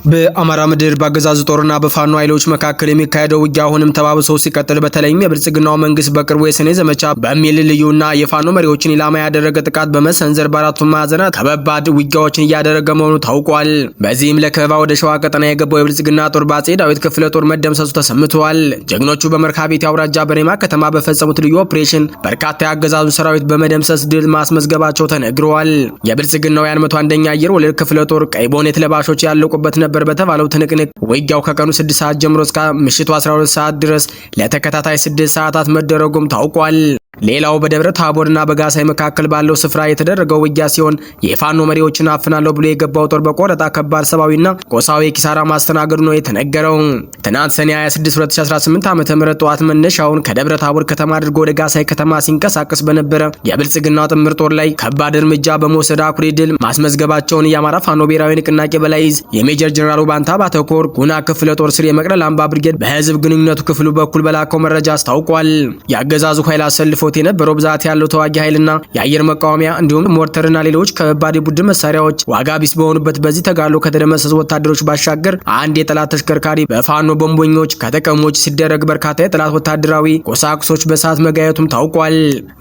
በአማራ ምድር በአገዛዙ ጦርና በፋኖ ኃይሎች መካከል የሚካሄደው ውጊያ አሁንም ተባብሶ ሲቀጥል በተለይም የብልጽግናው መንግስት በቅርቡ የሰኔ ዘመቻ በሚል ልዩና የፋኖ መሪዎችን ኢላማ ያደረገ ጥቃት በመሰንዘር በአራቱም ማዕዘናት ከባባድ ውጊያዎችን እያደረገ መሆኑ ታውቋል። በዚህም ለከበባ ወደ ሸዋ ቀጠና የገባው የብልጽግና ጦር በአፄ ዳዊት ክፍለ ጦር መደምሰሱ ተሰምቷል። ጀግኖቹ በመርካቤቴ አውራጃ በሬማ ከተማ በፈጸሙት ልዩ ኦፕሬሽን በርካታ የአገዛዙ ሰራዊት በመደምሰስ ድል ማስመዝገባቸው ተነግረዋል። የብልጽግናው የ101ኛ አየር ወለድ ክፍለ ጦር ቀይ ቦኔት ለባሾች ያለቁበት ነበር በተባለው ትንቅንቅ ውጊያው ከቀኑ 6 ሰዓት ጀምሮ እስከ ምሽቱ 12 ሰዓት ድረስ ለተከታታይ 6 ሰዓታት መደረጉም ታውቋል። ሌላው በደብረ ታቦርና በጋሳይ መካከል ባለው ስፍራ የተደረገው ውጊያ ሲሆን የፋኖ መሪዎችን አፍናለሁ ብሎ የገባው ጦር በቆረጣ ከባድ ሰብአዊና ቆሳዊ ኪሳራ ማስተናገዱ ነው የተነገረው። ትናንት ሰኔ 26 2018 ዓ.ም ጠዋት መነሻውን ከደብረ ታቦር ከተማ አድርጎ ወደ ጋሳይ ከተማ ሲንቀሳቀስ በነበረ የብልጽግናው ጥምር ጦር ላይ ከባድ እርምጃ በመውሰድ አኩሪ ድል ማስመዝገባቸውን የአማራ ፋኖ ብሔራዊ ንቅናቄ በላይ ዕዝ የሜጀር ጀነራል ባንታ ባተኮር ጉና ክፍለ ጦር ስር የመቅደል አምባ ብርጌድ በህዝብ ግንኙነቱ ክፍሉ በኩል በላከው መረጃ አስታውቋል። የአገዛዙ ኃይል አሰልፎ የነበረው ብዛት ያለው ተዋጊ ኃይልና የአየር መቃወሚያ እንዲሁም ሞርተርና ሌሎች ከባድ የቡድን መሳሪያዎች ዋጋ ቢስ በሆኑበት በዚህ ተጋድሎ ከተደመሰሱ ወታደሮች ባሻገር አንድ የጠላት ተሽከርካሪ በፋኖ ቦምበኞች ከተቀሞች ሲደረግ በርካታ የጠላት ወታደራዊ ቁሳቁሶች በሰዓት መጋየቱም ታውቋል።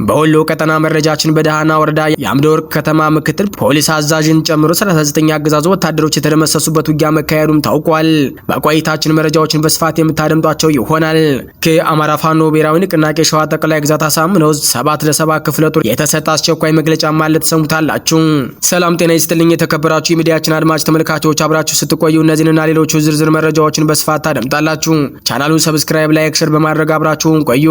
በወሎ ቀጠና መረጃችን በደሃና ወረዳ የአምደወርቅ ከተማ ምክትል ፖሊስ አዛዥን ጨምሮ 39 አገዛዙ ወታደሮች የተደመሰሱበት ውጊያ መካሄዱም ታውቋል። በቆይታችን መረጃዎችን በስፋት የምታደምጧቸው ይሆናል። ከአማራ ፋኖ ብሔራዊ ንቅናቄ ሸዋ ጠቅላይ ግዛት አሳምነው 7 ለ7 ክፍለ ጦር የተሰጠ አስቸኳይ መግለጫ ማለት ሰሙታላችሁ። ሰላም ጤና ይስጥልኝ የተከበራችሁ የሚዲያችን አድማጭ ተመልካቾች፣ አብራችሁ ስትቆዩ እነዚህንና ሌሎች ዝርዝር መረጃዎችን በስፋት ታደምጣላችሁ። ቻናሉን ሰብስክራይብ፣ ላይክ፣ ሼር በማድረግ አብራችሁን ቆዩ።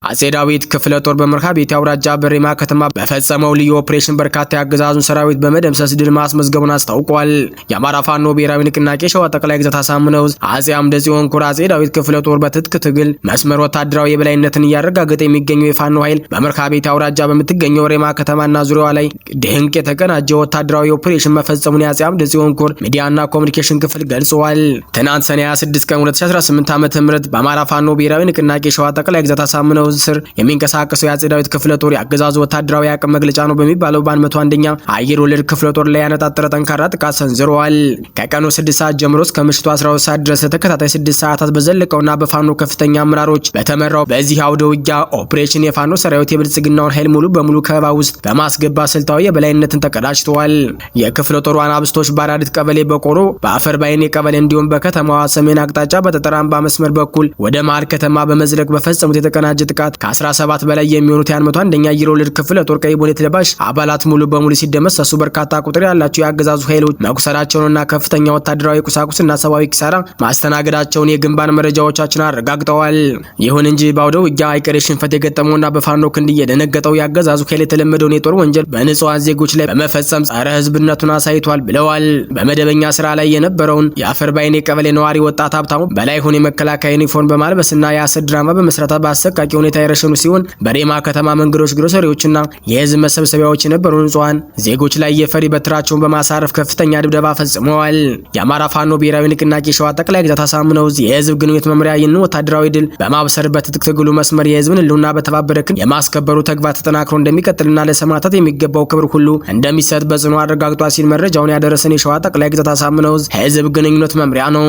አፄ ዳዊት ክፍለ ጦር በመርካቤቴ አውራጃ በሬማ ከተማ በፈጸመው ልዩ ኦፕሬሽን በርካታ የአገዛዙን ሰራዊት በመደምሰስ ድል ማስመዝገቡን አስታውቋል። የአማራ ፋኖ ብሔራዊ ንቅናቄ ሸዋ ጠቅላይ ግዛት አሳምነው አፄ አምደ ጽዮን ኮር አፄ ዳዊት ክፍለ ጦር በትጥቅ ትግል መስመር ወታደራዊ የበላይነትን እያረጋገጠ የሚገኘው የፋኖ ኃይል በመርካቤቴ አውራጃ በምትገኘው ሬማ ከተማና ዙሪያዋ ላይ ድንቅ የተቀናጀ ወታደራዊ ኦፕሬሽን መፈጸሙን የአፄ አምደ ጽዮን ኮር ሚዲያና ኮሙኒኬሽን ክፍል ገልጸዋል። ትናንት ሰኔ 26 ቀን 2018 ዓ.ም በአማራ ፋኖ ብሔራዊ ንቅናቄ ሸዋ ጠቅላይ ግዛት አሳምነው ስር የሚንቀሳቀሰው የአፄ ዳዊት ክፍለ ጦር የአገዛዙ ወታደራዊ አቅም መግለጫ ነው በሚባለው በ101ኛ አየር ወለድ ክፍለ ጦር ላይ ያነጣጠረ ጠንካራ ጥቃት ሰንዝረዋል። ከቀኑ 6 ሰዓት ጀምሮ እስከ ምሽቱ 12 ሰዓት ድረስ ለተከታታይ 6 ሰዓታት በዘለቀውና በፋኖ ከፍተኛ አመራሮች በተመራው በዚህ አውደ ውጊያ ኦፕሬሽን የፋኖ ሰራዊት የብልጽግናውን ኃይል ሙሉ በሙሉ ከበባ ውስጥ በማስገባት ስልታዊ የበላይነትን ተቀዳጅተዋል። የክፍለ ጦሩ አናብስቶች በአራዲት ቀበሌ፣ በቆሮ፣ በአፈር ባይኔ ቀበሌ እንዲሁም በከተማዋ ሰሜን አቅጣጫ በጠጠራምባ መስመር በኩል ወደ መሃል ከተማ በመዝለቅ በፈጸሙት የተቀናጀ ጥቃት ከ17 በላይ የሚሆኑት የ101ኛ አየር ወለድ ክፍለ ጦር ቀይ ቦኔት ለባሽ አባላት ሙሉ በሙሉ ሲደመሰሱ በርካታ ቁጥር ያላቸው የአገዛዙ ኃይሎች መቁሰላቸውንና ከፍተኛ ወታደራዊ ቁሳቁስና ሰብአዊ ኪሳራ ማስተናገዳቸውን የግንባር መረጃዎቻችን አረጋግጠዋል። ይሁን እንጂ በአውደ ውጊያ አይቀሬ ሽንፈት የገጠመውና በፋኖ ክንድ የደነገጠው የአገዛዙ ኃይል የተለመደውን የጦር ወንጀል በንጹሃን ዜጎች ላይ በመፈጸም ጸረ ህዝብነቱን አሳይቷል ብለዋል። በመደበኛ ስራ ላይ የነበረውን የአፈር ባይኔ ቀበሌ ነዋሪ ወጣት ሀብታሙ በላይሁን የመከላከያ ዩኒፎርም በማልበስና የሐሰት ድራማ በመስራት በአሰቃቂ ሁኔታ የረሸኑ ሲሆን በሬማ ከተማ መንገዶች፣ ግሮሰሪዎችና የህዝብ መሰብሰቢያዎች የነበሩ ንጹሃን ዜጎች ላይ የፈሪ በትራቸውን በማሳረፍ ከፍተኛ ድብደባ ፈጽመዋል። የአማራ ፋኖ ብሔራዊ ንቅናቄ ሸዋ ጠቅላይ ግዛት አሳምነው የህዝብ ግንኙነት መምሪያ ይህንን ወታደራዊ ድል በማብሰር በትጥቅ ትግሉ መስመር የህዝብን ህልውና በተባበረ ክንድ የማስከበሩ ተግባር ተጠናክሮ እንደሚቀጥልና ለሰማዕታት የሚገባው ክብር ሁሉ እንደሚሰጥ በጽኑ አረጋግጧል ሲል መረጃውን ያደረሰን የሸዋ ጠቅላይ ግዛት አሳምነው ህዝብ ግንኙነት መምሪያ ነው።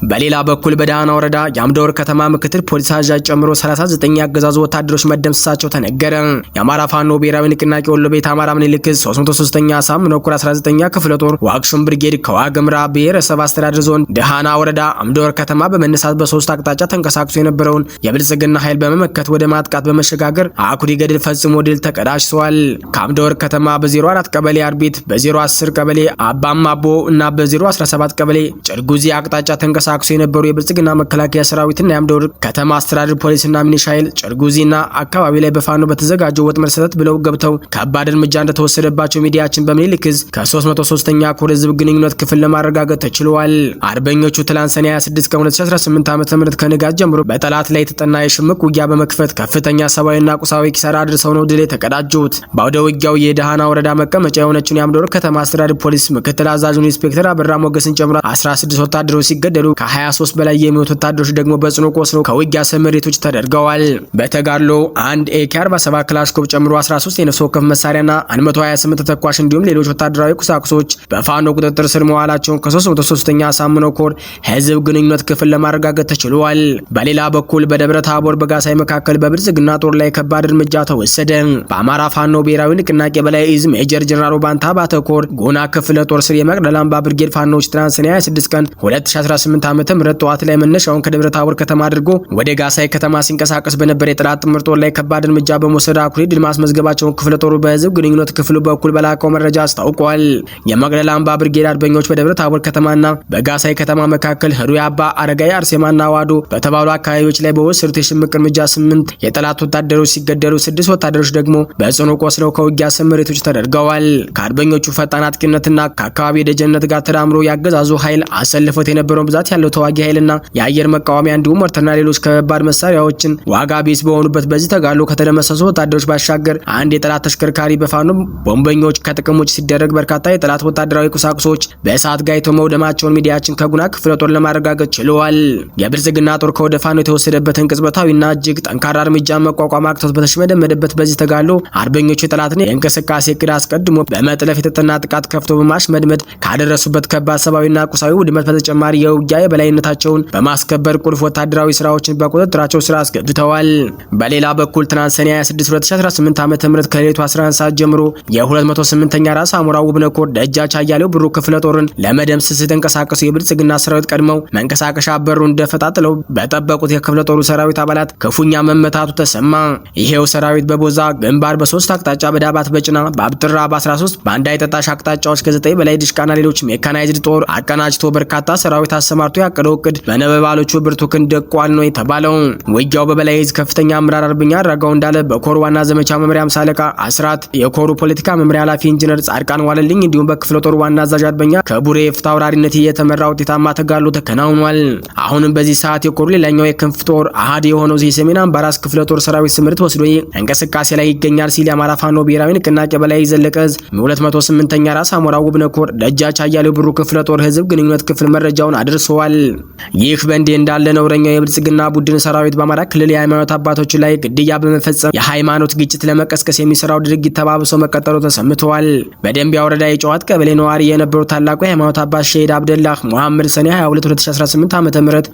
በሌላ በኩል በደሃና ወረዳ የአምደወርቅ ከተማ ምክትል ፖሊስ አዛዥ ጨምሮ 39 የአገዛዙ ወታደሮች መደምሰሳቸው ተነገረ። የአማራ ፋኖ ብሔራዊ ንቅናቄ ወሎ ቤት አማራ ምኒልክ 303ኛ አሳምነው ኮር 19ኛ ክፍለ ጦር ዋግሹም ብርጌድ ከዋግምራ ብሔረሰብ አስተዳደር ዞን ደሃና ወረዳ አምደወርቅ ከተማ በመነሳት በሶስት አቅጣጫ ተንቀሳቅሶ የነበረውን የብልጽግና ኃይል በመመከት ወደ ማጥቃት በመሸጋገር አኩሪ ገድል ፈጽሞ ድል ተቀዳጅቷል። ከአምደወርቅ ከተማ በ04 ቀበሌ አርቢት፣ በ010 ቀበሌ አባማቦ እና በ017 ቀበሌ ጭርጉዚ አቅጣጫ ተንቀሳቅሶ የነበሩ የብልጽግና መከላከያ ሰራዊትና የአምደወርቅ ከተማ አስተዳደር ፖሊስና ሚኒሻ ኃይል ጭርጉዚና አካባቢ ላይ በፋኖ በተዘጋጀው ወጥመድ ሰተት ብለው ገብተው ከባድ እርምጃ እንደተወሰደባቸው ሚዲያችን በምኒልክ ዕዝ ከ303ኛ ኮር ህዝብ ግንኙነት ክፍል ለማረጋገጥ ተችሏል። አርበኞቹ ትላንት ሰኔ 26 ቀን 2018 ዓ.ም ከንጋት ጀምሮ በጠላት ላይ የተጠና የሽምቅ ውጊያ በመክፈት ከፍተኛ ሰብአዊና ቁሳዊ ኪሳራ አድርሰው ነው ድል የተቀዳጁት። በአውደ ውጊያው የደሃና ወረዳ መቀመጫ የሆነችውን የአምደወርቅ ከተማ አስተዳደር ፖሊስ ምክትል አዛዡን ኢንስፔክተር አበራ ሞገስን ጨምሮ 16 ወታደሮች ሲገደሉ ከ23 በላይ የሚሆኑ ወታደሮች ደግሞ በጽኑ ቆስለው ከውጊያ ስምሪቶች ተደርገዋል። በተጋድሎ አንድ AK-47 ክላሽንኮቭ ጨምሮ 13 የነፍስ ወከፍ መሳሪያና 128 ተተኳሽ እንዲሁም ሌሎች ወታደራዊ ቁሳቁሶች በፋኖ ቁጥጥር ስር መዋላቸውን ከ303ኛ አሳምነው ኮር ህዝብ ግንኙነት ክፍል ለማረጋገጥ ተችሏል። በሌላ በኩል በደብረ ታቦር በጋሳይ መካከል በብልጽግና ጦር ላይ ከባድ እርምጃ ተወሰደ። በአማራ ፋኖ ብሔራዊ ንቅናቄ በላይ እዝ ሜጀር ጀነራል ባንታ ባተኮር ጎና ክፍለ ጦር ስር የመቅደላ አምባ ብርጌድ ፋኖች ትናንት ሰኔ 26 ቀን 2018 ዓ.ም ጠዋት ላይ መነሻውን ከደብረ ታቦር ከተማ አድርጎ ወደ ጋሳይ ከተማ ሲንቀሳቀስ በነበረ የጠላት ጥምር ጦር ላይ ከባድ እርምጃ በመውሰድ አኩሪ ድል ማስመዝገባቸውን ክፍለ ጦሩ በህዝብ ግንኙነት ክፍሉ በኩል በላከው መረጃ አስታውቋል። የመቅደላ አምባ ብርጌድ አርበኞች በደብረ ታቦር ከተማና በጋሳይ ከተማ መካከል ህሩይ አባ አረጋይ አርሴማና ዋዶ በተባሉ አካባቢዎች ላይ በወሰዱት የሽምቅ እርምጃ 8 የጠላት ወታደሮች ሲገደሉ 6 ወታደሮች ደግሞ በጽኑ ቆስለው ከውጊያ ስምሪቶች ተደርገዋል። ከአርበኞቹ ፈጣን አጥቂነትና ከአካባቢ ደጀነት ጋር ተዳምሮ ያገዛዙ ኃይል አሰልፎት የነበረውን ብዛት ያለው ተዋጊ ኃይልና የአየር መቃወሚያ እንዲሁም ሞርተርና ሌሎች ከባድ መሳሪያዎችን ዋጋ ቢስ በሆኑበት በዚህ ተጋድሎ ከተደመሰሱ ወታደሮች ባሻገር አንድ የጠላት ተሽከርካሪ በፋኖ ቦምበኞች ከጥቅም ውጭ ሲደረግ በርካታ የጠላት ወታደራዊ ቁሳቁሶች በእሳት ጋይቶ መውደማቸውን ሚዲያችን ከጉና ክፍለ ጦር ለማረጋገጥ ችሏል። የብልጽግና ጦር ከወደ ፋኖ የተወሰደበትን ቅጽበታዊና እጅግ ጠንካራ እርምጃ መቋቋም አቅቶት በተሽመደመደበት በዚህ ተጋድሎ አርበኞቹ የጠላትን የእንቅስቃሴ እቅድ አስቀድሞ በመጥለፍ የተጠና ጥቃት ከፍቶ በማሽመድመድ ካደረሱበት ከባድ ሰብአዊና ቁሳዊ ውድመት በተጨማሪ የውጊያ የበላይነታቸውን በማስከበር ቁልፍ ወታደራዊ ስራዎችን በቁጥጥራቸው ስራ አስገብተዋል። በሌላ በኩል ትናንት ሰኔ 26 2018 ዓ.ም ከሌሊቱ 11 ሰዓት ጀምሮ የ208ኛ ራስ አሞራ ውብነህ ኮር ደጃች አያሌው ብሩ ክፍለ ጦርን ለመደምሰስ የተንቀሳቀሱ የብልጽግና ሰራዊት ቀድመው መንቀሳቀሻ በሩን እንደፈጣጥለው በጠበቁት የክፍለ ጦሩ ሰራዊት አባላት ክፉኛ መመታቱ ተሰማ። ይሄው ሰራዊት በቦዛ ግንባር በ3 አቅጣጫ በዳባት በጭና በአብጥራ በ13 በአንድ አይጠጣሽ አቅጣጫዎች ከ9 በላይ ድሽቃና ሌሎች ሜካናይዝድ ጦር አቀናጅቶ በርካታ ሰራዊት አሰማርቶ ያቀደው እቅድ በነበልባሎቹ ብርቱ ክንድ ደቋል ነው የተባለው። ውጊያው በበላይ እዝ ከፍተኛ አመራር አርበኛ አራጋው እንዳለ በኮር ዋና ዘመቻ መምሪያ አምሳ አለቃ አስራት፣ የኮሩ ፖለቲካ መምሪያ ኃላፊ ኢንጂነር ጻድቃን ዋለልኝ እንዲሁም በክፍለ ጦር ዋና አዛዥ አርበኛ ከቡሬ ፍታ አውራሪነት የተመራ ውጤታማ ተጋድሎ ተከናውኗል። አሁንም በዚህ ሰዓት የኮሩ ሌላኛው የክንፍ ጦር አሃድ የሆነው የሰሜን አምባራስ ክፍለ ጦር ሰራዊት ስምሪት ወስዶ እንቅስቃሴ ላይ ይገኛል ሲል የአማራ ፋኖ ብሔራዊ ንቅናቄ በላይ ዘለቀ እዝ 208ኛ ራስ አሞራ ውብነህ ኮር ደጃች አያሌው ብሩ ክፍለ ጦር ህዝብ ግንኙነት ክፍል መረጃውን አድርሰዋል። ይህ በእንዲህ እንዳለ ነውረኛው የብልጽግና ቡድን ሰራዊት በአማራ ክልል የሃይማኖት አባቶች ላይ ግድያ በመፈጸም የሃይማኖት ግጭት ለመቀስቀስ የሚሰራው ድርጊት ተባብሶ መቀጠሉ ተሰምተዋል። በደንቢያ ወረዳ የጨዋት ቀበሌ ነዋሪ የነበሩ ታላቁ የሃይማኖት አባት ሼድ አብደላህ ሙሐመድ ሰኔ 22 2018 ዓ.ም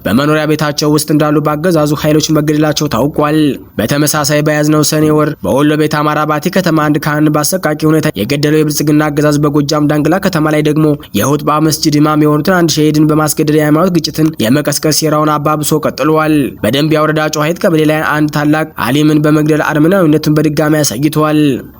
በመኖሪያ ቤታቸው ውስጥ እንዳሉ በአገዛዙ ኃይሎች መገደላቸው ታውቋል። በተመሳሳይ በያዝነው ሰኔ ወር በወሎ ቤት አማራ ባቲ ከተማ አንድ ካህን በአሰቃቂ ሁኔታ የገደለው የብልጽግና አገዛዝ በጎጃም ዳንግላ ከተማ ላይ ደግሞ የሁጥባ መስጂድ ኢማም የሆኑትን አንድ ሸሂድን በማስገደድ የሃይማኖት ግጭትን የመቀስቀስ ሴራውን አባብሶ ቀጥሏል። በደንቢያ ወረዳ ጨዋሂት ቀበሌ ላይ አንድ ታላቅ አሊምን በመግደል አርመናዊነቱን በድጋሚ አሳይቷል።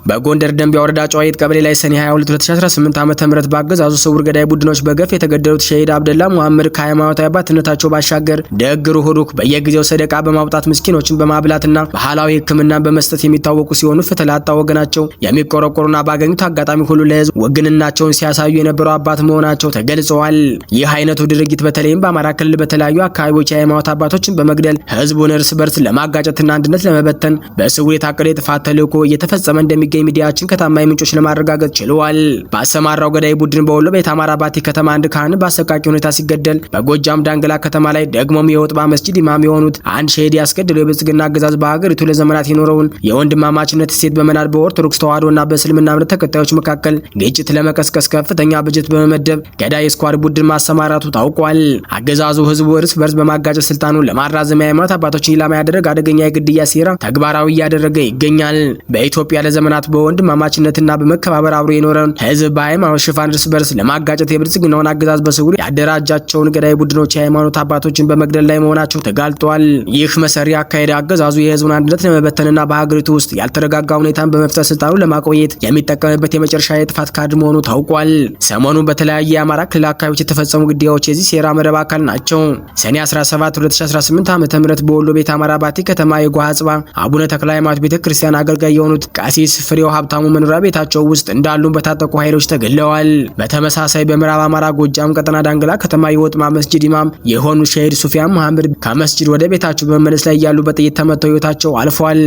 በጎንደር ደንቢያ ወረዳ ጨዋሂት ቀበሌ ላይ ሰኔ 22 2018 ዓ.ም በአገዛዙ ስውር ገዳይ ቡድኖች በገፍ የተገደሉት ሸሂድ አብደላ ሙሐመድ ከሃይማኖታዊ አባትነታቸው ባሻገር ደግ ሩህሩህ በየጊዜው ሰደቃ በማውጣት ምስኪኖችን በማብላትና ባህላዊ ሕክምናን በመስጠት የሚታወቁ ሲሆኑ ፍትህ ላጣ ወገናቸው የሚቆረቆሩና ባገኙት አጋጣሚ ሁሉ ለህዝብ ወግንናቸውን ሲያሳዩ የነበሩ አባት መሆናቸው ተገልጸዋል። ይህ አይነቱ ድርጊት በተለይም በአማራ ክልል በተለያዩ አካባቢዎች የሃይማኖት አባቶችን በመግደል ህዝቡን እርስ በርስ ለማጋጨትና አንድነት ለመበተን በስውር የታቀደ የጥፋት ተልዕኮ እየተፈጸመ እንደሚገኝ ሚዲያችን ከታማኝ ምንጮች ለማረጋገጥ ችለዋል። በአሰማራው ገዳይ ቡድን በወሎ ቤት አማራ ባቲ ከተማ አንድ ካህን በአሰቃቂ ሁኔታ ሲገደል፣ በጎጃም ዳንግላ ከተማ ላይ ደግሞም የሁጥባ መስጂድ ኢማም የሆኑት አንድ ሸሂድ ያስገደለው የብልጽግና አገዛዝ በሀገሪቱ ለዘመናት የኖረውን የወንድማማችነት እሴት በመናድ በኦርቶዶክስ ተዋሕዶና በእስልምና እምነት ተከታዮች መካከል ግጭት ለመቀስቀስ ከፍተኛ በጀት በመመደብ ገዳይ ስኳድ ቡድን ማሰማራቱ ታውቋል። አገዛዙ ህዝቡ እርስ በርስ በማጋጨት ስልጣኑን ለማራዘም የሃይማኖት አባቶችን ኢላማ ያደረገ አደገኛ የግድያ ሴራ ተግባራዊ እያደረገ ይገኛል። በኢትዮጵያ ለዘመናት በወንድማማችነትና በመከባበር አብሮ የኖረውን ህዝብ በሃይማኖት ሽፋን እርስ በርስ ለማጋጨት የብልጽግናውን አገዛዝ በስውር ያደራጃቸውን ገዳይ ቡድኖች የሃይማኖት አባቶችን በመግደል ላይ መሆናቸው ተጋልጧል። ይህ መሰሪ አካሄድ አገዛዙ የህዝቡን አንድነት ለመበተንና በሀገሪቱ ውስጥ ያልተረጋጋ ሁኔታን በመፍጠር ስልጣኑን ለማቆየት የሚጠቀምበት የመጨረሻ የጥፋት ካርድ መሆኑ ታውቋል። ሰሞኑን በተለያየ የአማራ ክልል አካባቢዎች የተፈጸሙ ግድያዎች የዚህ ሴራ መረብ አካል ናቸው። ሰኔ 17 2018 ዓ.ም በወሎ ቤት አማራ ባቲ ከተማ የጓሃ ጽባ አቡነ ተክለ ሃይማኖት ቤተክርስቲያን አገልጋይ የሆኑት ቀሲስ ፍሬው ሀብታሙ መኖሪያ ቤታቸው ውስጥ እንዳሉ በታጠቁ ኃይሎች ተገድለዋል። በተመሳሳይ በምዕራብ አማራ ጎጃም ቀጠና ዳንግላ ከተማ የወጥማ መስጂድ ኢማም የሆኑ ሸሂድ ሱፊያን መሐመድ ከመስጂድ ወደ ቤታቸው በመመለስ ላይ ያሉ በጥይት ተመተው ህይወታቸው አልፏል።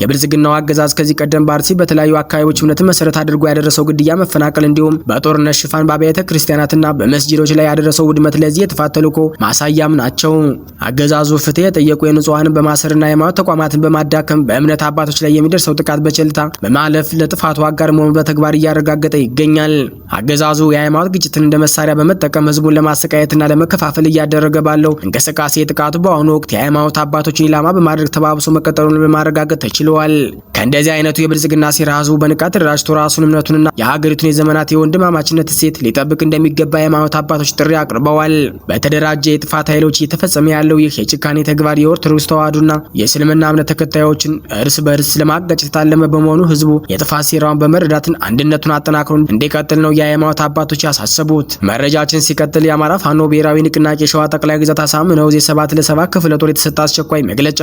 የብልጽግናው አገዛዝ ከዚህ ቀደም በአርሲ በተለያዩ አካባቢዎች እምነትን መሰረት አድርጎ ያደረሰው ግድያ፣ መፈናቀል እንዲሁም በጦርነት ሽፋን በአብያተ ክርስቲያናትና በመስጂዶች ላይ ያደረሰው ውድመት ለዚህ የጥፋት የማጥፋት ተልዕኮ ማሳያም ናቸው። አገዛዙ ፍትህ የጠየቁ የንጹሃንን በማሰርና የሃይማኖት ተቋማትን በማዳከም በእምነት አባቶች ላይ የሚደርሰው ጥቃት በቸልታ በማለፍ ለጥፋቱ አጋር መሆኑን በተግባር እያረጋገጠ ይገኛል። አገዛዙ የሃይማኖት ግጭትን እንደ መሳሪያ በመጠቀም ህዝቡን ለማሰቃየትና ለመከፋፈል እያደረገ ባለው እንቅስቃሴ ጥቃቱ በአሁኑ ወቅት የሃይማኖት አባቶችን ኢላማ በማድረግ ተባብሶ መቀጠሉን በማረጋገጥ ተችሏል። ከእንደዚህ አይነቱ የብልጽግና ሴራ ህዝቡ በንቃት ተደራጅቶ ራሱን እምነቱንና የሀገሪቱን የዘመናት የወንድማማችነት እሴት ሊጠብቅ እንደሚገባ የሃይማኖት አባቶች ጥሪ አቅርበዋል። በተደራጀ የጥፋት ኃይሎች እየተፈጸመ ያለው ይህ የጭካኔ ተግባር የኦርቶዶክስ ተዋሕዶና የእስልምና እምነት ተከታዮችን እርስ በርስ ለማጋጨት የታለመ በመሆኑ ህዝቡ የጥፋት ሴራውን በመረዳትን አንድነቱን አጠናክሮ እንዲቀጥል ነው የሃይማኖት አባቶች ያሳሰቡት። መረጃችን ሲቀጥል የአማራ ፋኖ ብሔራዊ ንቅናቄ ሸዋ ጠቅላይ ግዛት አሳምነው የ7 ለ7 ክፍለ ጦር የተሰጠ አስቸኳይ መግለጫ።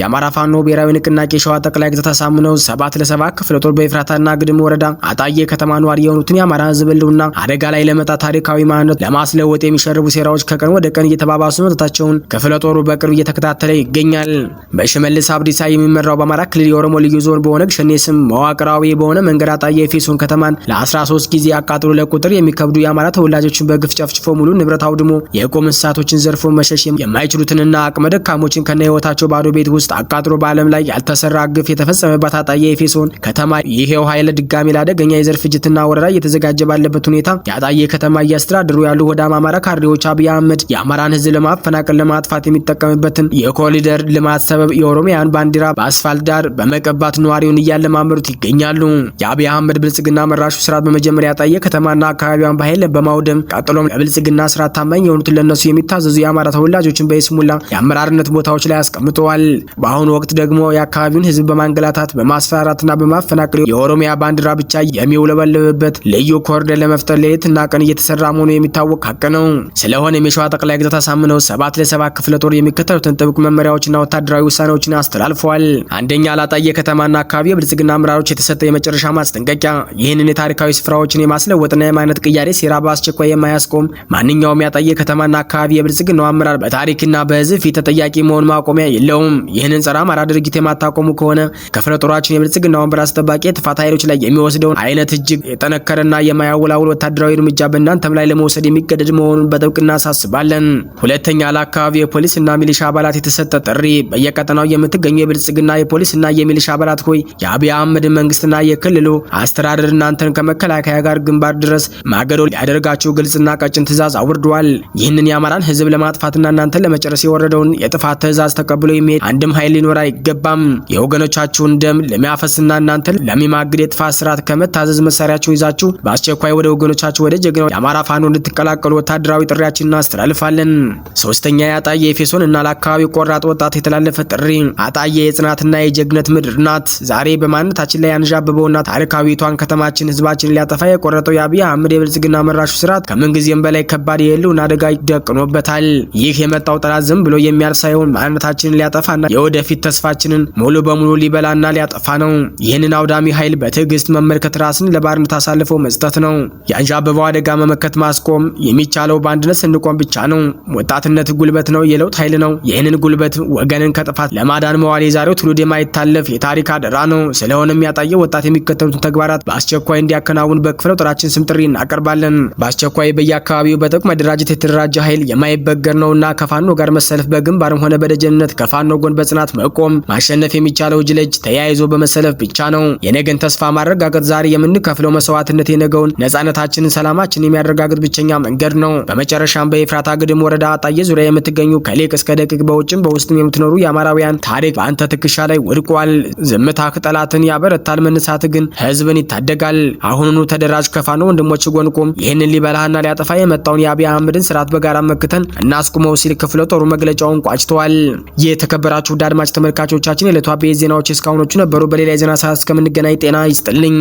የአማራ ፋኖ ብሔራዊ ንቅናቄ ሸዋ ጠቅላይ ግዛት አሳምነው 7 ለ7 ክፍለ ጦር በኤፍራታና ግድም ወረዳ አጣዬ ከተማ ነዋሪ የሆኑትን የአማራ ህዝብ ህልውና አደጋ ላይ ለመጣ ታሪካዊ ማንነት ለማስለወጥ የሚሸርቡ ሴራዎች ከቀን ወደ ቀን እየተባባሱ መምጣታቸውን ክፍለ ጦሩ በቅርብ እየተከታተለ ይገኛል። በሽመልስ አብዲሳ የሚመራው በአማራ ክልል የኦሮሞ ልዩ ዞን በኦነግ ሸኔ ስም መዋቅራዊ በሆነ መንገድ አጣዬ ኤፌሶን ከተማን ለ13 ጊዜ አቃጥሎ ለቁጥር የሚከብዱ የአማራ ተወላጆችን በግፍ ጨፍጭፎ ሙሉ ንብረት አውድሞ የቁም እንስሳቶችን ዘርፎ መሸሽ የማይችሉትንና አቅመ ደካሞችን ከነ ህይወታቸው ባዶ ቤት ውስጥ አቃጥሎ በዓለም ላይ ያልተሰራ ግፍ የተፈጸመባት አጣዬ ኤፌሶን ከተማ ይሄው ኃይለ ድጋሚ ለአደገኛ የዘር ፍጅትና ወረራ እየተዘጋጀ ባለበት ሁኔታ የአጣዬ ከተማ እያስተዳደሩ ያሉ ወዳም አማራ ካድሬዎች አብይ አህመድ የአማራን ህዝብ ለማፈናቀል ለማጥፋት የሚጠቀምበትን የኮሪደር ልማት ሰበብ የኦሮሚያን ባንዲራ በአስፋልት ዳር በመቀባት ነዋሪውን እያለማመዱት ይገኛሉ። የአብይ አህመድ ብልጽግና መራሹ ስርዓት በመጀመሪያ አጣዬ ከተማና አካባቢዋን በኃይል በማውደም ቀጥሎም ለብልጽግና ስርዓት ታማኝ የሆኑትን ለነሱ የሚታዘዙ የአማራ ተወላጆችን በይስሙላ የአመራርነት ቦታዎች ላይ አስቀምጠዋል። በአሁኑ ወቅት ደግሞ የአካባቢውን ህዝብ በማንገላታት በማስፈራራትና በማፈናቀል የኦሮሚያ ባንዲራ ብቻ የሚውለበለብበት ልዩ ኮሪደር ለመፍጠር ሌሊትና ቀን እየተሰራ መሆኑ የሚታወቅ ሀቅ ነው። ስለሆነም የሸዋ ጠቅላይ ግዛት አሳምነው 7 ለ7 ክፍለ ጦር የሚከተሉትን ጥብቅ መመሪያዎችና ወታደራዊ ውሳኔዎችን አስተላልፈዋል። አንደኛ፣ ለአጣዬ ከተማና አካባቢ የብልጽግና አመራሮች የተሰጠ የመጨረሻ ማስጠንቀቂያ። ይህንን የታሪካዊ ስፍራዎችን የማስለወጥና የማይነት ቅያሬ ሴራ በአስቸኳይ የማያስቆም ማንኛውም የአጣዬ ከተማና አካባቢ የብልጽግናው አመራር በታሪክና በህዝብ ፊት ተጠያቂ መሆን ማቆሚያ የለውም። ይህንን ጸረ አማራ ድርጊት የማታቆሙ ከሆነ ክፍለ ጦራችን የብልጽግናው ወንበር አስጠባቂ የጥፋት ኃይሎች ላይ የሚወስደውን አይነት እጅግ የጠነከረና የማያወላውል ወታደራዊ እርምጃ በእናንተም ላይ ለመውሰድ የሚገደድ መሆኑን በጥብቅ እናሳስባለን። ሁለተኛ፣ ለአካባቢ የፖሊስና ሚሊሻ አባላት የተሰጠ ጥሪ። በየቀጠናው የምትገኙ የብልጽግና የፖሊስና የሚሊሻ አባላት ሆይ የአብይ አህመድ መንግስትና የክልሉ አስተዳደር እናንተን ከመከላከያ ጋር ግንባር ድረስ ማገዶ ሊያደርጋችሁ ግልጽና ቀጭን ትእዛዝ አውርደዋል። ይህንን የአማራን ህዝብ ለማጥፋትና እናንተን ለመጨረስ የወረደውን የጥፋት ትእዛዝ ተቀብሎ የሚሄድ አንድም ኃይል ሊኖር አይገባም። የወገኖቻችሁን ደም ለሚያፈስና እናንተን ለሚማግድ የጥፋት ስርዓት ከመታዘዝ መሳሪያችሁን ይዛችሁ በአስቸኳይ ወደ ወገኖቻችሁ ወደ ጀግናው የአማራ ፋኖ እንድትቀላቀሉ ወታደራዊ ጥሪያችንን እናስተላልፋለን። ሶስተኛ፣ የአጣዬ ኤፌሶን እና ለአካባቢው ቆራጥ ወጣት የተላለፈ ጥሪ። አጣዬ የጽናትና የጀግነት ምድር ናት። ዛሬ በማንነታችን ላይ ያንዣበበውና ታሪካዊቷን ከተማችን ህዝባችን ሊያጠፋ የቆረጠው የአብይ አህመድ የብልጽግና መራሹ ስርዓት ከምንጊዜም በላይ ከባድ የህልውና አደጋ ደቅኖበታል። ይህ የመጣው ጠላት ዝም ብሎ የሚያልፍ ሳይሆን ማንነታችንን ሊያጠፋና የወደፊት ተስፋችንን ሙሉ በሙሉ ሊበላና ሊያጠፋ ነው። ይህንን አውዳሚ ኃይል በትዕግስት መመልከት ራስን ለባርነት አሳልፎ መስጠት ነው። ያንዣበበው አደጋ መመከት ማስቆም የሚቻለው በአንድነት ስንቆም ብቻ ነው። ወጣትነት ጉልበት ነው፣ የለውጥ ኃይል ነው። ይህንን ጉልበት ወገንን ከጥፋት ለማዳን መዋል የዛሬው ትውልድ የማይታለፍ የታሪክ አደራ ነው። ስለሆነም ያጣዬ ወጣት የሚከተሉትን ተግባራት በአስቸኳይ እንዲያከናውን በክፍለ ጦራችን ስም ጥሪ እናቀርባለን። በአስቸኳይ በየአካባቢው በጥብቅ መደራጀት የተደራጀ ኃይል የማይበገር ነውና ከፋኖ ጋር መሰለፍ፣ በግንባርም ሆነ በደጀንነት ከፋኖ ጎን በጽናት መቆም። ማሸነፍ የሚቻለው እጅ ለእጅ ተያይዞ በመሰለፍ ብቻ ነው። የነገን ተስፋ ማረጋገጥ ዛሬ የምንከፍለው መስዋዕትነት የነገውን ነጻነታችንን፣ ሰላማችንን የሚያረጋግጥ ብቸኛ መንገድ ነው። በመጨረሻም በኤፍራታ ግድም ወረዳ አጣዬ ዙሪያ የምትገኙ ከሊቅ እስከ ደቂቅ በውጭም በውስጥም የምትኖሩ የአማራውያን ታሪክ በአንተ ትከሻ ላይ ወድቋል። ዝምታህ ጠላትን ያበረታል፣ መነሳት ግን ህዝብን ይታደጋል። አሁኑኑ ተደራጅ፣ ከፋኖ ወንድሞች ጎን ቁም። ይህንን ሊበላህና ሊያጠፋ የመጣውን የአብይ አህመድን ስርዓት በጋራ መክተን እናስቁመው ሲል ክፍለ ጦሩ መግለጫውን ቋጭተዋል። የተከበራችሁ ውድ አድማጭ ተመልካቾቻችን የዕለቱ አበይት ዜናዎች እስካሁኖቹ ነበሩ። በሌላ የዜና ሰዓት እስከምንገናኝ ጤና ይስጥልኝ።